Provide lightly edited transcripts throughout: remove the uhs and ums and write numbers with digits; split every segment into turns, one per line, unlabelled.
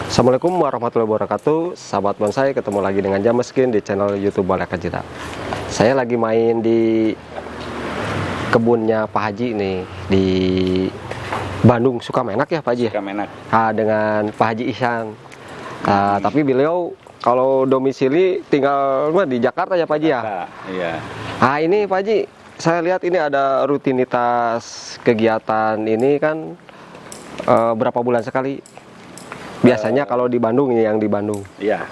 Assalamualaikum warahmatullahi wabarakatuh. Sahabat bonsai, ketemu lagi dengan Jameskin di channel YouTube Balai Kajita. Saya lagi main di kebunnya Pak Haji nih di Bandung, Sukamenak ya Pak Haji?
Sukamenak.
Dengan Pak Haji Ihsan. Tapi beliau kalau domisili tinggal di Jakarta ya Pak Haji ya?
Iya.
Ini Pak Haji, saya lihat ini ada rutinitas kegiatan ini kan berapa bulan sekali? Biasanya kalau di Bandung ya, yang di Bandung.
Iya.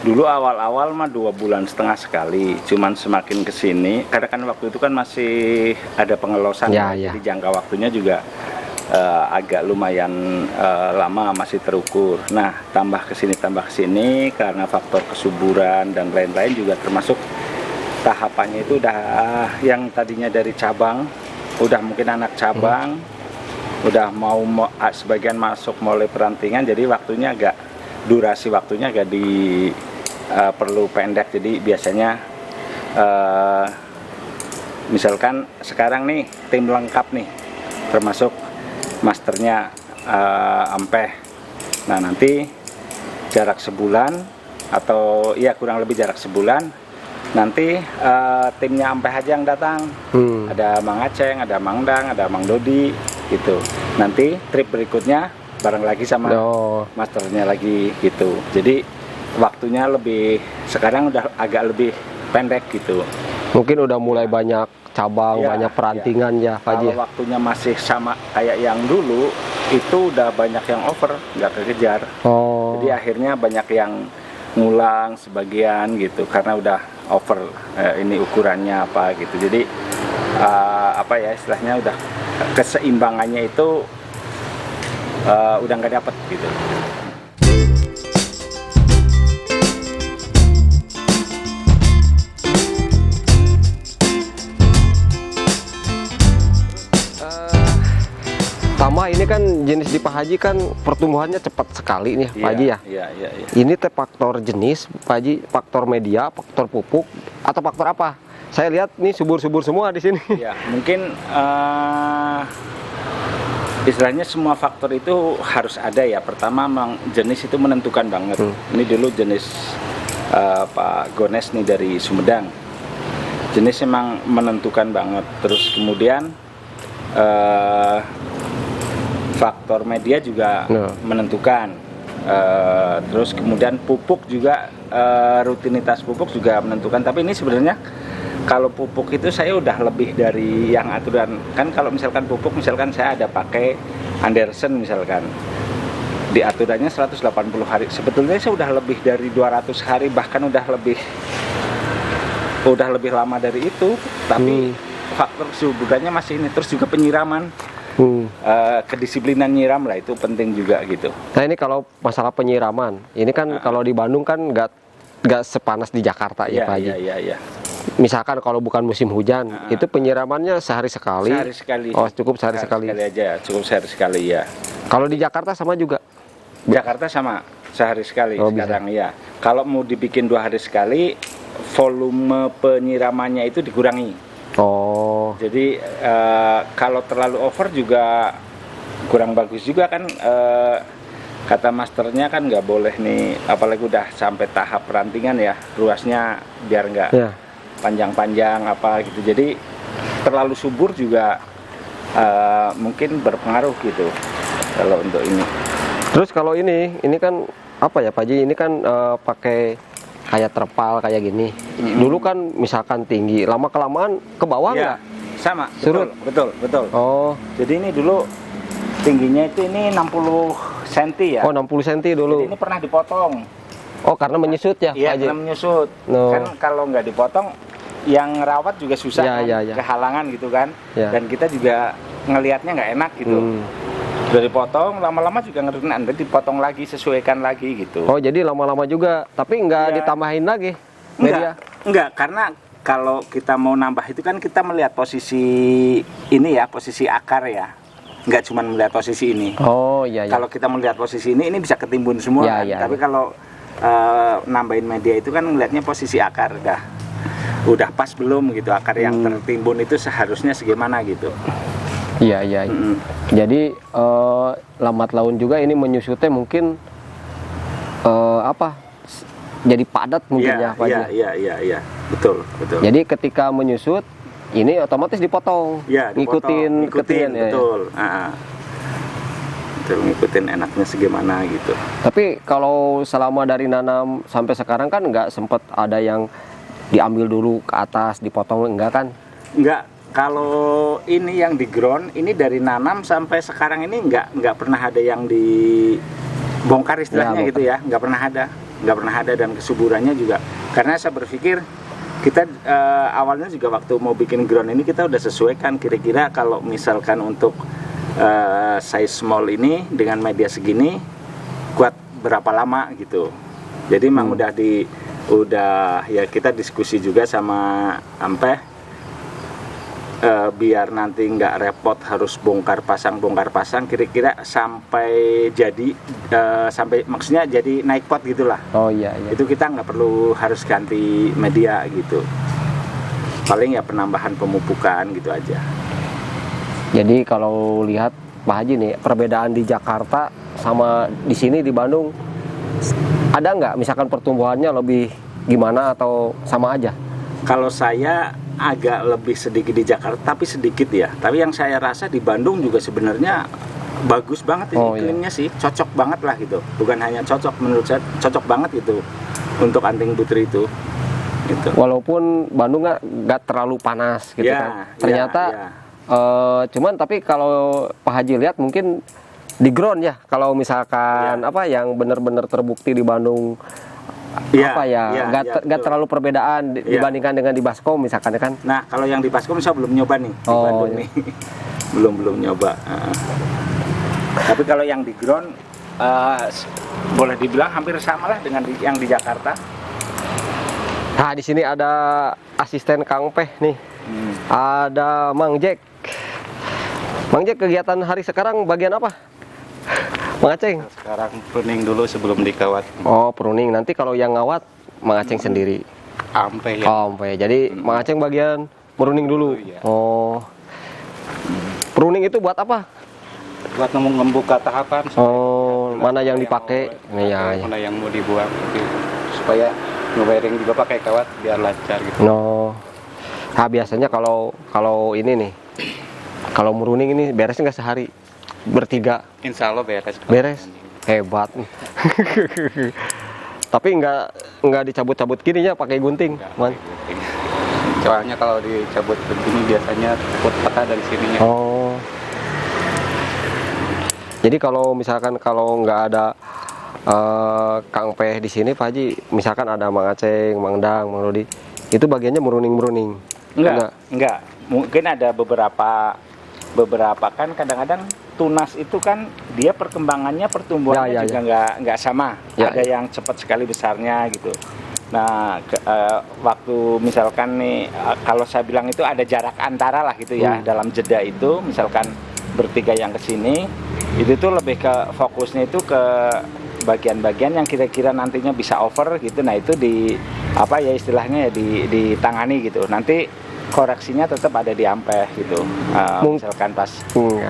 Dulu awal-awal mah 2 bulan setengah sekali. Cuman semakin kesini, karena kan waktu itu kan masih ada pengelosan,
Ya.
Jadi jangka waktunya juga agak lumayan lama, masih terukur. Nah, tambah kesini karena faktor kesuburan dan lain-lain juga termasuk tahapannya itu udah yang tadinya dari cabang, udah mungkin anak cabang. Udah mau sebagian masuk mulai perantingan, jadi durasi waktunya agak perlu pendek. Jadi biasanya misalkan sekarang nih tim lengkap nih, termasuk masternya Ampeh. Nah, nanti jarak sebulan atau ya kurang lebih jarak sebulan, nanti timnya Ampeh aja yang datang. Ada Mang Aceng, ada Mang Dang, ada Mang Dodi gitu. Nanti trip berikutnya bareng lagi sama masternya lagi gitu. Jadi waktunya sekarang udah agak lebih pendek gitu.
Mungkin udah mulai banyak cabang, banyak perantingan ya Pak Haji.
Kalau waktunya masih sama kayak yang dulu, itu udah banyak yang over, nggak kekejar. Jadi akhirnya banyak yang ngulang sebagian gitu karena udah over ini ukurannya apa gitu. Jadi istilahnya udah keseimbangannya itu udah nggak dapet gitu.
Tambah ini kan jenis di Pak Haji kan pertumbuhannya cepat sekali nih Pak Haji ya.
Iya.
Ini faktor jenis Pak Haji, faktor media, faktor pupuk atau faktor apa? Saya lihat nih subur-subur semua di sini.
Ya, mungkin istilahnya semua faktor itu harus ada ya. Pertama, memang jenis itu menentukan banget. Ini dulu jenis Pak Gones nih dari Sumedang. Jenis memang menentukan banget. Terus kemudian faktor media juga menentukan. Terus kemudian pupuk juga, rutinitas pupuk juga menentukan. Tapi ini sebenarnya kalau pupuk itu saya udah lebih dari yang aturan. Kan kalau misalkan pupuk, misalkan saya ada pakai Anderson misalkan, di aturannya 180 hari. Sebetulnya saya udah lebih dari 200 hari, bahkan udah lebih lama dari itu. Tapi faktor kesuburannya masih ini. Terus juga penyiraman, kedisiplinan nyiram lah itu penting juga gitu.
Nah, ini kalau masalah penyiraman, ini kan kalau di Bandung kan nggak sepanas di Jakarta ya Pak Haji.
Iya.
Misalkan kalau bukan musim hujan, itu penyiramannya sehari sekali.
Sehari sekali.
Oh, cukup sehari sekali
aja, cukup sehari sekali ya.
Kalau di Jakarta sama juga?
Jakarta sama, sehari sekali sekarang ya. Kalau mau dibikin 2 hari sekali, volume penyiramannya itu dikurangi. Jadi kalau terlalu over juga kurang bagus juga kan. Kata masternya kan nggak boleh nih, apalagi udah sampai tahap perantingan ya, ruasnya biar nggak panjang-panjang apa gitu. Jadi terlalu subur juga mungkin berpengaruh gitu kalau untuk ini.
Terus kalau ini kan apa ya Pak Haji? Ini kan pakai kayak terpal kayak gini. Dulu kan misalkan tinggi, lama kelamaan ke bawah nggak?
Sama,
surut.
Betul. Jadi ini dulu tingginya itu ini 60 cm ya.
60 cm dulu.
Jadi ini pernah dipotong.
Karena menyusut ya Pak Haji?
Iya, karena menyusut. Kan kalau nggak dipotong, yang rawat juga susah kehalangan gitu kan. Dan kita juga ngelihatnya nggak enak gitu. Udah dipotong, lama-lama juga nanti dipotong lagi, sesuaikan lagi gitu.
Jadi lama-lama juga, tapi nggak ditambahin lagi media?
Enggak, karena kalau kita mau nambah itu kan kita melihat posisi ini ya, posisi akar ya. Nggak cuma melihat posisi ini.
Iya.
Kalau kita melihat posisi ini bisa ketimbun semua kan. Tapi kalau nambahin media itu kan ngelihatnya posisi akar udah pas belum gitu, akar yang tertimbun itu seharusnya segimana gitu.
Iya. Jadi lambat laun juga ini menyusutnya mungkin jadi padat mungkin ya Pak Haji.
Iya, betul.
Jadi ketika menyusut ini otomatis dipotong, ngikutin ya.
Betul. Betul, ngikutin enaknya segimana gitu.
Tapi kalau selama dari nanam sampai sekarang kan nggak sempet ada yang diambil dulu ke atas dipotong, enggak kan?
Enggak. Kalau ini yang di ground, ini dari nanam sampai sekarang ini nggak pernah ada yang dibongkar istilahnya gitu ya, nggak pernah ada dan kesuburannya juga. Karena saya berpikir kita awalnya juga waktu mau bikin ground ini kita udah sesuaikan kira-kira kalau misalkan untuk size small ini dengan media segini kuat berapa lama gitu. Jadi memang udah ya kita diskusi juga sama Ampeh. Biar nanti nggak repot harus bongkar pasang kira-kira sampai jadi sampai maksudnya jadi naik pot gitulah.
Oh iya.
Itu kita nggak perlu harus ganti media gitu, paling ya penambahan pemupukan gitu aja.
Jadi kalau lihat Pak Haji nih perbedaan di Jakarta sama di sini di Bandung, ada nggak misalkan pertumbuhannya lebih gimana atau sama aja?
Kalau saya agak lebih sedikit di Jakarta, tapi sedikit ya. Tapi yang saya rasa di Bandung juga sebenarnya bagus banget ini iklimnya sih, cocok banget lah gitu. Bukan hanya cocok, menurut saya cocok banget gitu untuk anting putri itu. Gitu.
Walaupun Bandung nggak terlalu panas gitu kan. Ternyata cuman tapi kalau Pak Haji lihat mungkin di ground ya. Kalau misalkan yang benar-benar terbukti di Bandung. Nggak terlalu perbedaan dibandingkan dengan di Baskom misalkan kan.
Nah kalau yang di Baskom saya belum nyoba nih di Bandung nih. belum nyoba. Tapi kalau yang di ground boleh dibilang hampir sama lah dengan yang di Jakarta.
Nah di sini ada asisten Kang Peh nih. Ada Mang Jack. Mang Jack, kegiatan hari sekarang bagian apa? Mang Aceng?
Sekarang pruning dulu sebelum dikawat.
Oh, pruning. Nanti kalau yang ngawat Mang Aceng sendiri.
Ampe ya.
Oh, ampe. Jadi Mang Aceng bagian pruning dulu.
Iya.
Oh. Pruning itu buat apa?
Buat membuka tahapan.
Mana yang dipakai?
Mana yang mau dibuang gitu. Supaya nge-wiring juga pakai kawat biar lancar gitu.
Nah, biasanya kalau ini nih. Kalau meruning ini beresnya nggak sehari? Bertiga.
Insya Allah beres.
Hebat. Tapi nggak dicabut-cabut gini ya pakai gunting, Man.
Soalnya kalau dicabut begini biasanya takut patah dari sininya.
Oh. Jadi kalau misalkan nggak ada Kang Peh di sini, Pak Haji, misalkan ada Mang Aceng, Mang Dang, Mang Rudi, itu bagiannya meruning.
Enggak. Mungkin ada beberapa kan kadang-kadang tunas itu kan dia pertumbuhannya juga nggak sama. Ada yang cepat sekali besarnya gitu. Nah waktu misalkan nih kalau saya bilang itu ada jarak antara lah gitu ya dalam jeda itu, misalkan bertiga yang kesini itu tuh lebih ke fokusnya itu ke bagian-bagian yang kira-kira nantinya bisa over gitu. Nah itu istilahnya ditangani gitu. Nanti koreksinya tetap ada di Ampeh gitu. Misalkan pas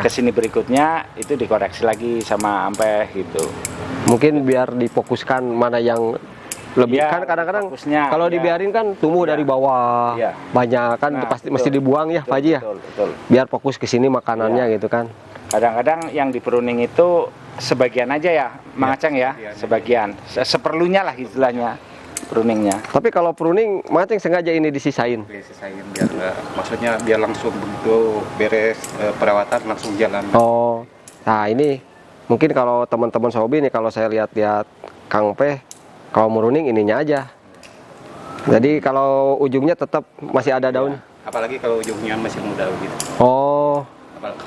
kesini berikutnya itu dikoreksi lagi sama Ampeh gitu.
Mungkin biar difokuskan mana yang lebih kan kadang-kadang kalau dibiarin kan tumbuh dari bawah banyak kan mesti dibuang ya Pak Haji ya.
Betul.
Biar fokus ke sini makanannya gitu kan.
Kadang-kadang yang di pruning itu sebagian aja ya, Mang Aceng ya, sebagian. Seperlunya lah istilahnya. Pruningnya.
Tapi kalau pruning, Mang Aceng sengaja ini disisain.
Disisain biar maksudnya biar langsung begitu beres perawatan langsung jalan.
Oh, nah ini mungkin kalau teman-teman sobi nih kalau saya lihat Kang Peh, kalau meruning ininya aja. Jadi kalau ujungnya tetap masih ada daun.
Apalagi kalau ujungnya masih muda gitu.
Oh.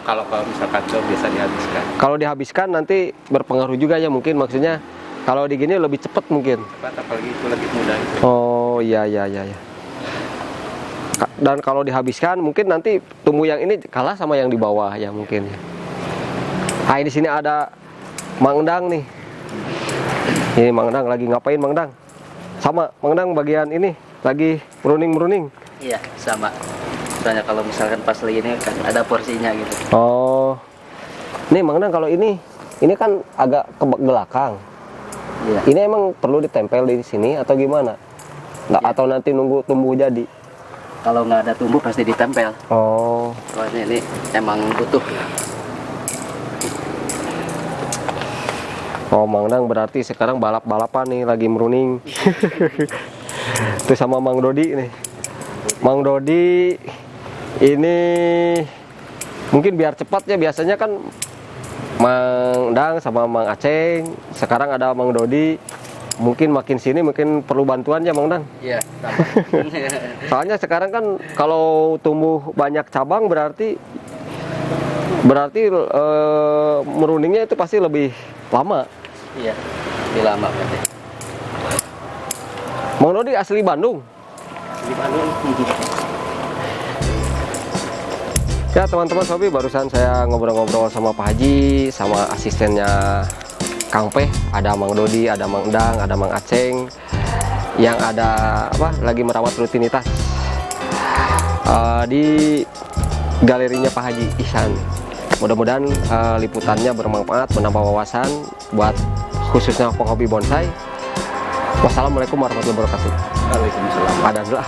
Kalau misalkan itu bisa dihabiskan.
Kalau dihabiskan nanti berpengaruh juga ya mungkin maksudnya. Kalau di gini lebih cepat mungkin.
Cepat apalagi itu lagi muda gitu.
Oh iya. Dan kalau dihabiskan mungkin nanti tumbuh yang ini kalah sama yang di bawah ya mungkin. Nah di sini ada Mang Dang nih. Ini Mang Dang lagi ngapain Mang Dang? Sama Mang Dang bagian ini lagi meruning.
Iya sama. Soalnya kalau misalkan pas lagi ini kan ada porsinya gitu.
Oh. Nih Mang Dang kalau ini kan agak ke belakang.
Iya.
Ini emang perlu ditempel di sini atau gimana? Nggak,
Iya.
atau nanti nunggu tumbuh jadi?
Kalau nggak ada tumbuh pasti ditempel.
Oh,
Soalnya ini emang butuh.
oh Mang Dang berarti sekarang balap-balapan nih lagi meruning. Itu sama Mang Dodi nih. Mang Dodi ini mungkin biar cepat ya, biasanya kan Mang Dang sama Mang Aceng, sekarang ada Mang Dodi. Mungkin makin sini mungkin perlu bantuan ya Mang Dang.
Iya.
Soalnya sekarang kan kalau tumbuh banyak cabang berarti meruningnya itu pasti lebih lama.
Iya. Lebih lama berarti.
Mang Dodi asli Bandung.
Di Bandung.
Ya teman-teman Sobi, barusan saya ngobrol-ngobrol sama Pak Haji, sama asistennya Kang Peh, ada Mang Dodi, ada Mang Dang, ada Mang Aceng, yang ada lagi merawat rutinitas di galerinya Pak Haji Ihsan. Mudah-mudahan liputannya bermanfaat, menambah wawasan buat khususnya penghobi bonsai. Wassalamualaikum warahmatullahi wabarakatuh.
Waalaikumsalam.
Ada dulu.